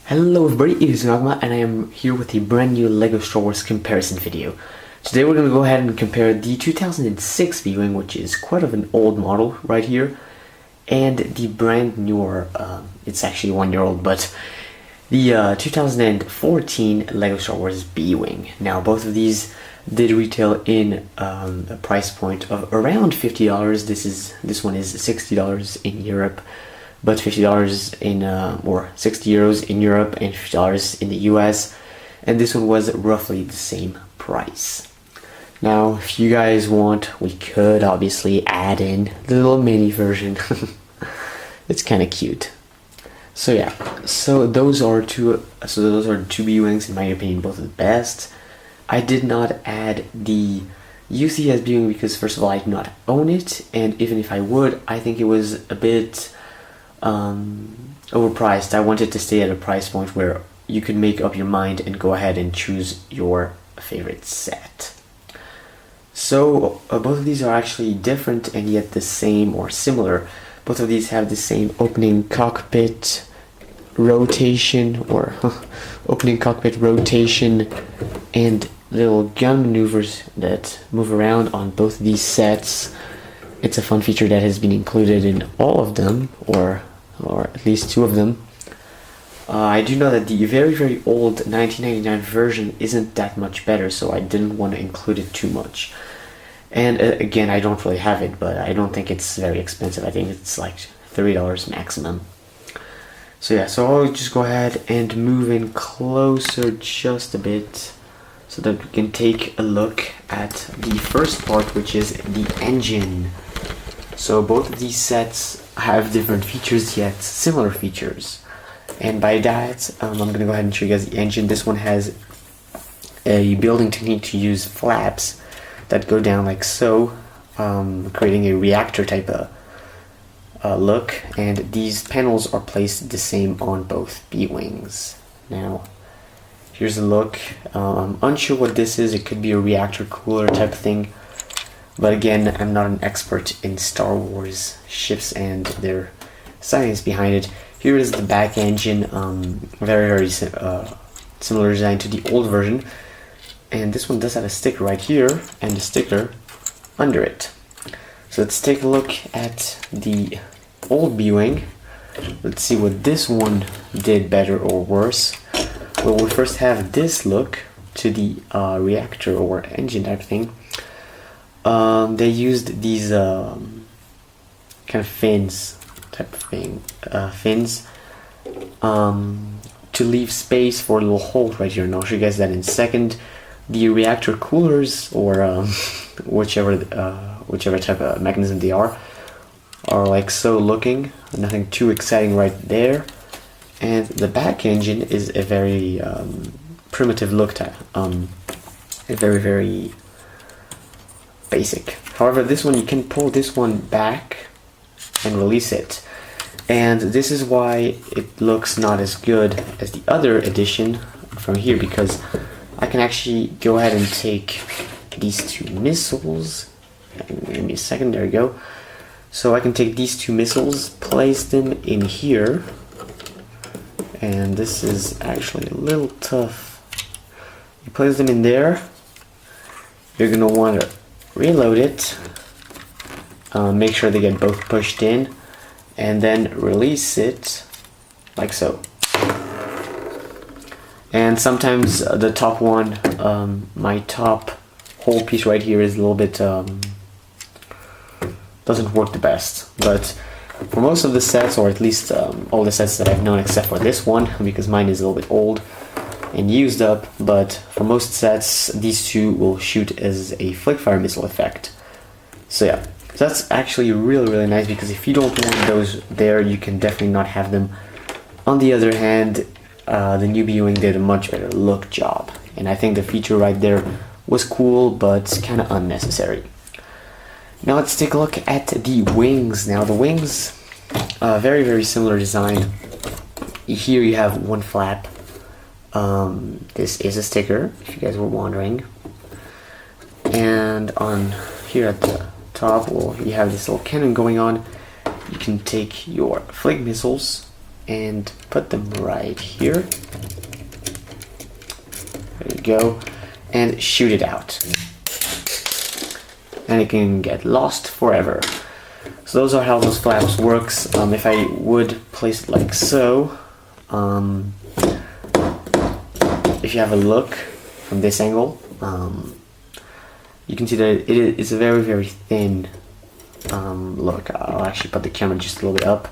Hello everybody, it is MAGMA and I am here with a brand new LEGO Star Wars comparison video. Today we're going to go ahead and compare the 2006 B-Wing, which is quite of an old model right here, and the brand newer, it's actually 1 year old, but the 2014 LEGO Star Wars B-Wing. Now both of these did retail in a price point of around $50. This one is $60 in Europe, but $50 in or 60 euros in Europe and $50 in the US, and this one was roughly the same price. Now if you guys want, we could obviously add in the little mini version. It's kind of cute. So yeah, so those are two B-Wings, in my opinion, both of the best. I did not add the UCS B-Wing because first of all I do not own it, and even if I would, I think it was a bit overpriced. I wanted to stay at a price point where you could make up your mind and go ahead and choose your favorite set. So both of these are actually different and yet the same or similar. Both of these have the same opening cockpit rotation and little gun maneuvers that move around on both these sets. It's a fun feature that has been included in all of them, or at least two of them. I do know that the very old 1999 version isn't that much better, so I didn't want to include it too much. And again, I don't really have it, but I don't think it's very expensive. I think it's like $30 maximum. So yeah, so I'll just go ahead and move in closer just a bit so that we can take a look at the first part, which is the engine. So both of these sets have different features yet similar features, and by that I'm going to go ahead and show you guys the engine. This one has a building technique to use flaps that go down like so, creating a reactor type of look, and these panels are placed the same on both B-Wings. Now here's a look. I'm unsure what this is. It could be a reactor cooler type of thing, but again, I'm not an expert in Star Wars ships and their science behind it. Here is the back engine, very similar design to the old version, and this one does have a sticker right here and a sticker under it. So let's take a look at the old B-Wing. Let's see what this one did better or worse. Well, we first have this look to the reactor or engine type thing. They used these kind of fins type of thing, to leave space for a little hole right here, and I'll show you guys that in a second. The reactor coolers, or whichever type of mechanism they are like so looking. Nothing too exciting right there. And the back engine is a very primitive look type, very basic. However, this one, you can pull this one back and release it, and this is why it looks not as good as the other edition from here, because I can actually go ahead and take these two missiles. Give me a second, there we go. So I can take these two missiles, place them in here, and this is actually a little tough. You place them in there, you're gonna want to reload it, make sure they get both pushed in, and then release it like so. And sometimes the top one, my top whole piece right here is a little bit doesn't work the best, but for most of the sets, or at least all the sets that I've known except for this one, because mine is a little bit old and used up, but for most sets these two will shoot as a flick fire missile effect. So yeah, that's actually really nice, because if you don't want those there, you can definitely not have them. On the other hand, the new B-Wing did a much better look job, and I think the feature right there was cool but kind of unnecessary. Now let's take a look at the wings. Now the wings, very similar design. Here you have one flap. This is a sticker, if you guys were wondering. And on here at the top, well, you have this little cannon going on. You can take your flick missiles and put them right here. There you go. And shoot it out. And it can get lost forever. So those are how those flaps works. If I would place it like so, if you have a look from this angle, you can see that it's a very, very thin look. I'll actually put the camera just a little bit up.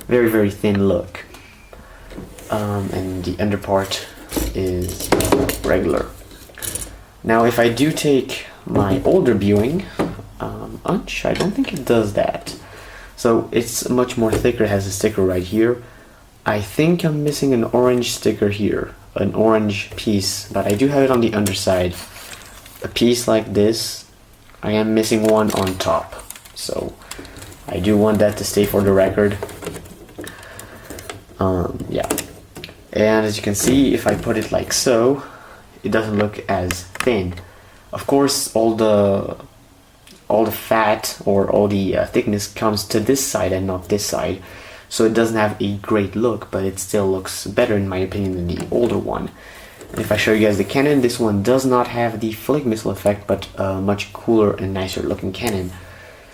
Very, very thin look. And the under part is regular. Now if I do take my older viewing, I don't think it does that. So it's much more thicker, it has a sticker right here. I think I'm missing an orange sticker here, an orange piece, but I do have it on the underside. A piece like this, I am missing one on top. So I do want that to stay for the record. Yeah. And as you can see, if I put it like so, it doesn't look as thin. Of course, all the fat or all the thickness comes to this side and not this side, so it doesn't have a great look, but it still looks better in my opinion than the older one. And if I show you guys the cannon, this one does not have the flick missile effect, but a much cooler and nicer looking cannon.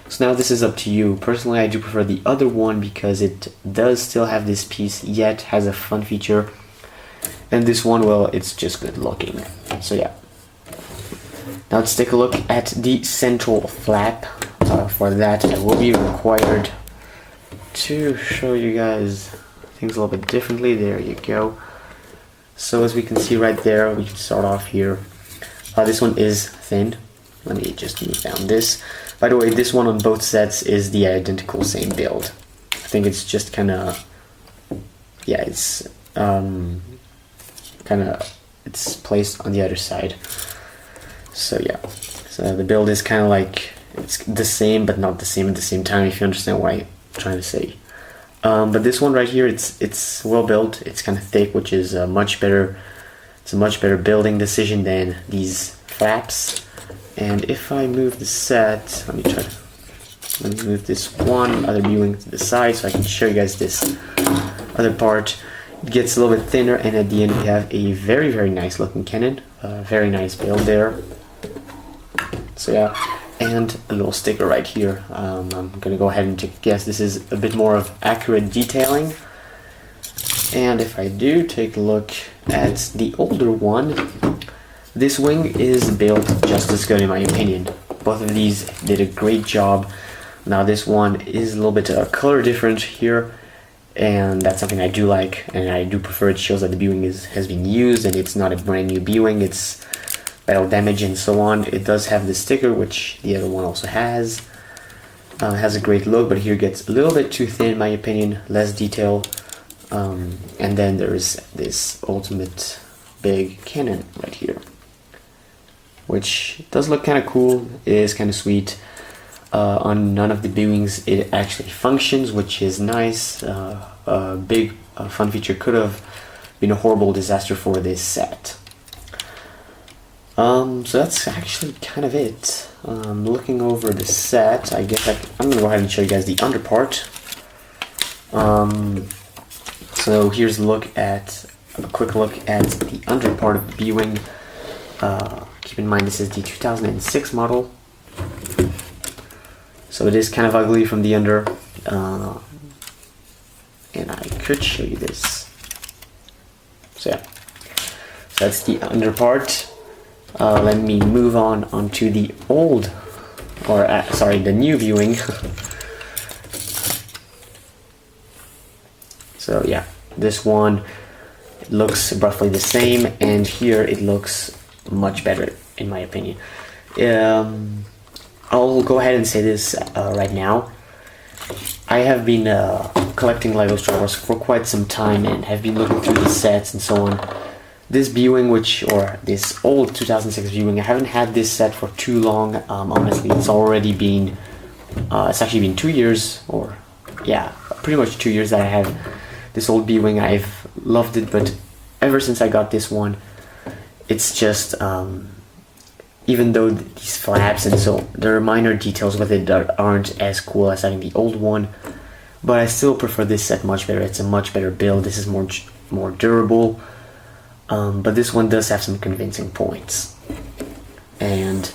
So now this is up to you. Personally, I do prefer the other one because it does still have this piece, yet has a fun feature. And this one, well, it's just good looking. So yeah. Now let's take a look at the central flap. For that, I will be required to show you guys things a little bit differently. There you go. So as we can see right there, we can start off here. This one is thin. Let me just move down this. By the way, this one on both sets is the identical same build. I think it's just kind of, yeah, it's it's placed on the other side. So yeah, so the build is kind of like, it's the same but not the same at the same time, if you understand what I'm trying to say. But this one right here, it's well built. It's kind of thick, which is much better. It's a much better building decision than these flaps. And if I move the set, let me move this one other viewing to the side so I can show you guys this other part. It gets a little bit thinner, and at the end we have a very, very nice looking cannon. Very nice build there. So yeah, and a little sticker right here. I'm gonna go ahead and take a guess. This is a bit more of accurate detailing. And if I do take a look at the older one, this wing is built just as good in my opinion. Both of these did a great job. Now this one is a little bit color different here, and that's something I do like, and I do prefer. It shows that the viewing has been used and it's not a brand new viewing. It's battle damage and so on. It does have the sticker, which the other one also has. Has a great look, but here gets a little bit too thin in my opinion, less detail. And then there's this ultimate big cannon right here, which does look kind of cool. It is kind of sweet. On none of the viewings it actually functions, which is nice. A big fun feature. Could have been a horrible disaster for this set. So that's actually kind of it. Looking over the set, I guess I'm gonna go ahead and show you guys the under part. So here's a quick look at the under part of the viewing. Keep in mind this is the 2006 model, so it is kind of ugly from the under, and I could show you this. So yeah, so that's the under part. Let me move on onto the the new viewing. So yeah, this one looks roughly the same, and here it looks much better in my opinion. I'll go ahead and say this right now. I have been collecting LEGO Star Wars for quite some time and have been looking through the sets and so on. This viewing, this old 2006 viewing, I haven't had this set for too long. Honestly, it's already been, it's actually been 2 years, or yeah, pretty much 2 years that I have this old viewing. I've loved it, but ever since I got this one, it's just, even though these flaps and so, there are minor details with it that aren't as cool as having the old one, but I still prefer this set much better. It's a much better build. This is more durable, but this one does have some convincing points. And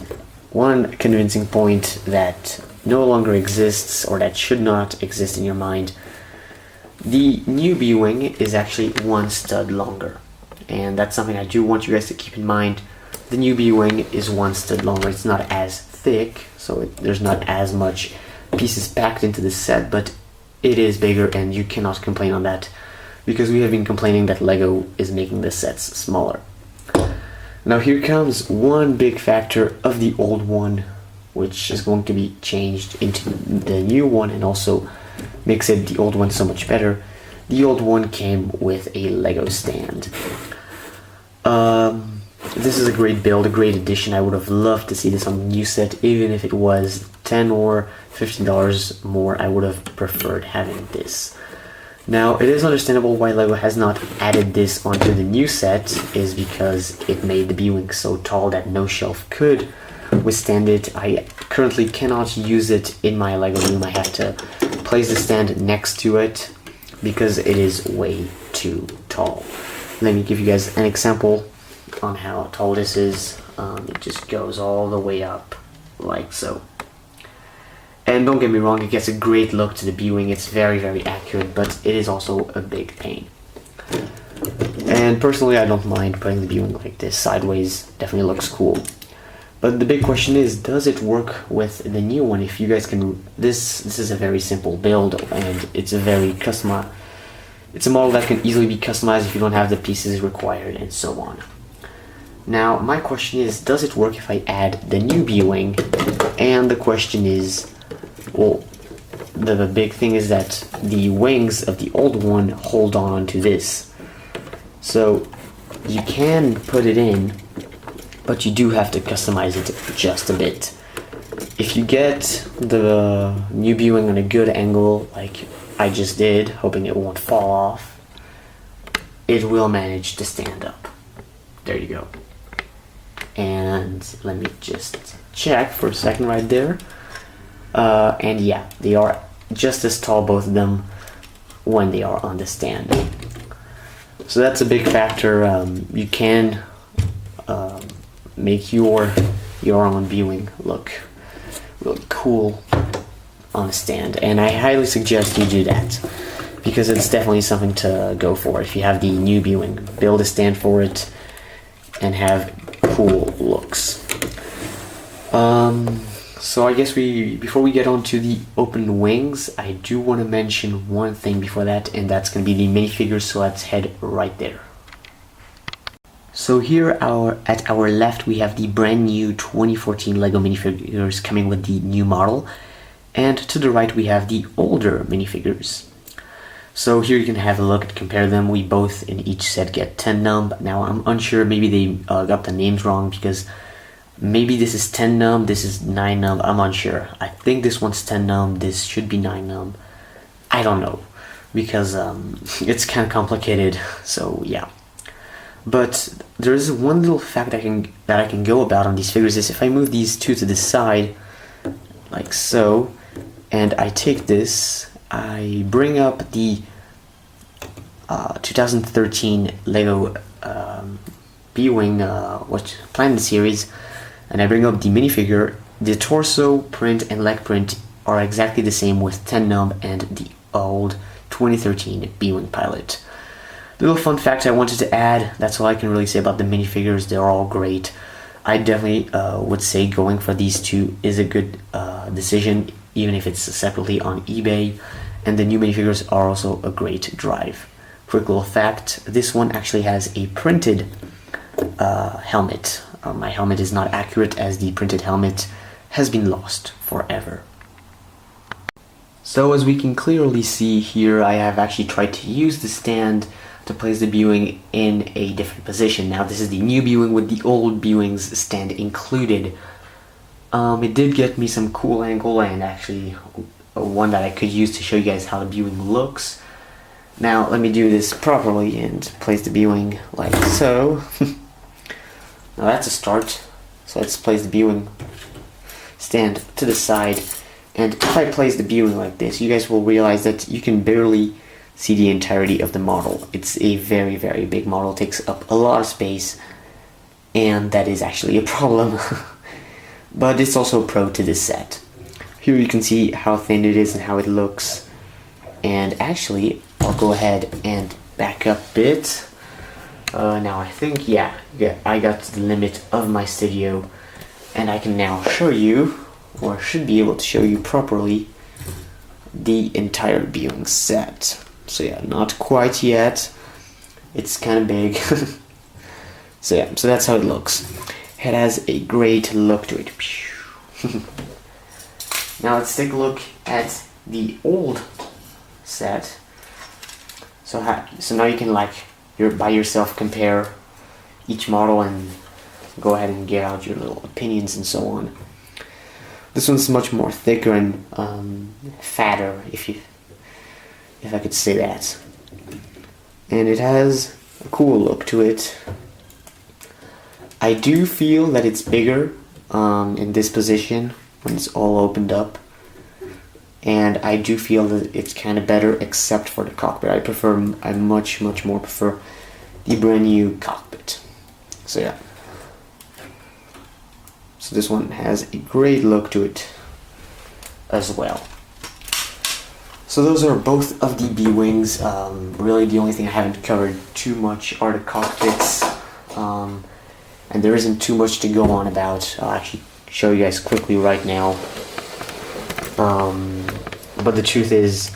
one convincing point that no longer exists, or that should not exist in your mind, the new B-wing is actually one stud longer, and that's something I do want you guys to keep in mind. The new B-wing is one stud longer. It's not as thick, so there's not as much pieces packed into the set, but it is bigger, and you cannot complain on that, because we have been complaining that LEGO is making the sets smaller. Now here comes one big factor of the old one, which is going to be changed into the new one, and also makes it the old one so much better. The old one came with a LEGO stand. This is a great build, a great addition. I would have loved to see this on the new set, even if it was $10 or $15 more. I would have preferred having this. Now, it is understandable why LEGO has not added this onto the new set, is because it made the B-wing so tall that no shelf could withstand it. I currently cannot use it in my LEGO room. I have to place the stand next to it because it is way too tall. Let me give you guys an example on how tall this is. It just goes all the way up like so. And don't get me wrong, it gets a great look to the B-wing. It's very, very accurate, but it is also a big pain. And personally, I don't mind putting the B-wing like this sideways. Definitely looks cool. But the big question is, does it work with the new one? If you guys can, this is a very simple build, and it's a very customized. It's a model that can easily be customized if you don't have the pieces required, and so on. Now, my question is, does it work if I add the new B-wing? And the question is, well, the big thing is that the wings of the old one hold on to this. So you can put it in, but you do have to customize it just a bit. If you get the new B-wing on a good angle, like I just did, hoping it won't fall off, it will manage to stand up. There you go. And let me just check for a second right there. And yeah, they are just as tall, both of them, when they are on the stand. So that's a big factor. You can make your own B-wing look really cool on a stand, and I highly suggest you do that, because it's definitely something to go for. If you have the new B-wing, build a stand for it and have cool looks. So I guess before we get on to the open wings, I do want to mention one thing before that, and that's going to be the minifigures, so let's head right there. So here at our left we have the brand new 2014 LEGO minifigures coming with the new model, and to the right we have the older minifigures. So here you can have a look and compare them. We both in each set get 10 num. Now I'm unsure, maybe they got the names wrong, because maybe this is 10 num, this is 9 num, I'm unsure. I think this one's 10 num, this should be 9 num. I don't know, because it's kind of complicated, so yeah. But there is one little fact that I can go about on these figures is if I move these two to the side, like so, and I take this, I bring up the 2013 LEGO B-Wing Planet series, and I bring up the minifigure, the torso print and leg print are exactly the same with 10 num and the old 2013 B-Wing pilot. Little fun fact I wanted to add, that's all I can really say about the minifigures. They're all great. I definitely would say going for these two is a good decision, even if it's separately on eBay, and the new minifigures are also a great drive. Quick little fact, this one actually has a printed helmet. My helmet is not accurate, as the printed helmet has been lost forever. So as we can clearly see here, I have actually tried to use the stand to place the B-Wing in a different position. Now this is the new B-Wing with the old B-Wing's stand included. It did get me some cool angle, and actually one that I could use to show you guys how the B-Wing looks. Now let me do this properly and place the B-Wing like so. Now that's a start. So let's place the B-Wing stand to the side, And if I place the B-wing like this, you guys will realize that you can barely see the entirety of the model. It's a very, very big model, takes up a lot of space, and that is actually a problem. But it's also a pro to this set. Here you can see how thin it is and how it looks. And actually, I'll go ahead and back up a bit. Now I think, yeah, I got to the limit of my studio, and I can now show you, or should be able to show you properly, the entire B-wing set. So yeah, not quite yet. It's kind of big. So yeah, so that's how it looks. It has a great look to it. Now let's take a look at the old set. So now you can by yourself compare each model and go ahead and get out your little opinions and so on. This one's much more thicker and fatter, if I could say that. And it has a cool look to it. I do feel that it's bigger in this position when it's all opened up, and I do feel that it's kind of better except for the cockpit. I much more prefer the brand new cockpit. So yeah, so this one has a great look to it as well. So those are both of the B-wings. Really the only thing I haven't covered too much are the cockpits. And there isn't too much to go on about. I'll actually show you guys quickly right now. But the truth is,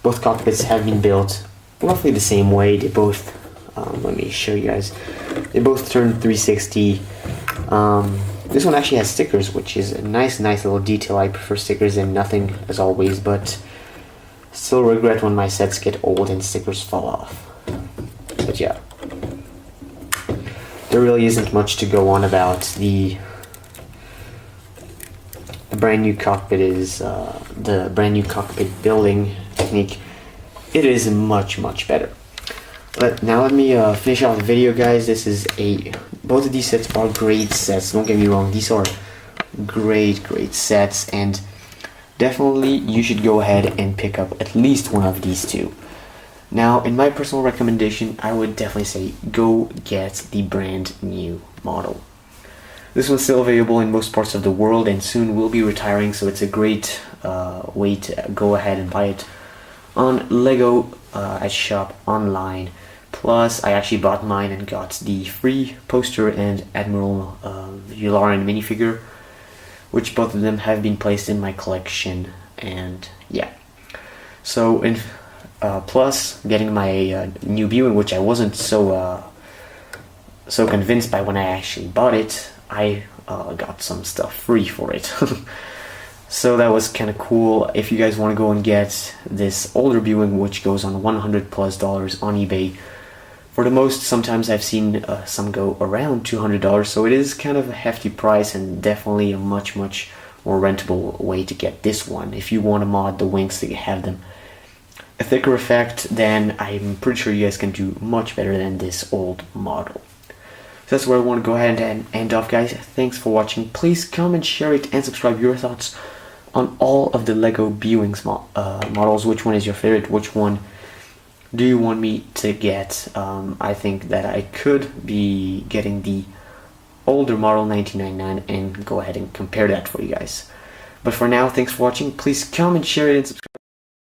both cockpits have been built roughly the same way. They both, let me show you guys, they both turn 360. This one actually has stickers, which is a nice little detail. I prefer stickers than nothing, as always, but still regret when my sets get old and stickers fall off. But yeah. There really isn't much to go on about. The brand new cockpit is the brand new cockpit building technique. It is much better. But now let me finish off the video, guys. Both of these sets are great sets. Don't get me wrong. These are great sets, and definitely you should go ahead and pick up at least one of these two. Now, in my personal recommendation, I would definitely say go get the brand new model. This one's still available in most parts of the world and soon will be retiring, so it's a great way to go ahead and buy it on Lego at shop online. Plus, I actually bought mine and got the free poster and Admiral Yularen minifigure, which both of them have been placed in my collection, and yeah. So, plus, getting my new B-wing, which I wasn't so convinced by when I actually bought it, I got some stuff free for it. So that was kind of cool. If you guys want to go and get this older B-wing, which goes on $100+ on eBay, for the most, sometimes I've seen some go around $200, so it is kind of a hefty price and definitely a much more rentable way to get this one. If you want to mod the wings to have them a thicker effect, then I'm pretty sure you guys can do much better than this old model. So that's where I want to go ahead and end off, guys. Thanks for watching. Please comment, share it, and subscribe. Your thoughts on all of the Lego B-Wings models. Which one is your favorite? Which one do you want me to get? I think that I could be getting the older model 1999 and go ahead and compare that for you guys. But for now, thanks for watching. Please comment, share it, and subscribe.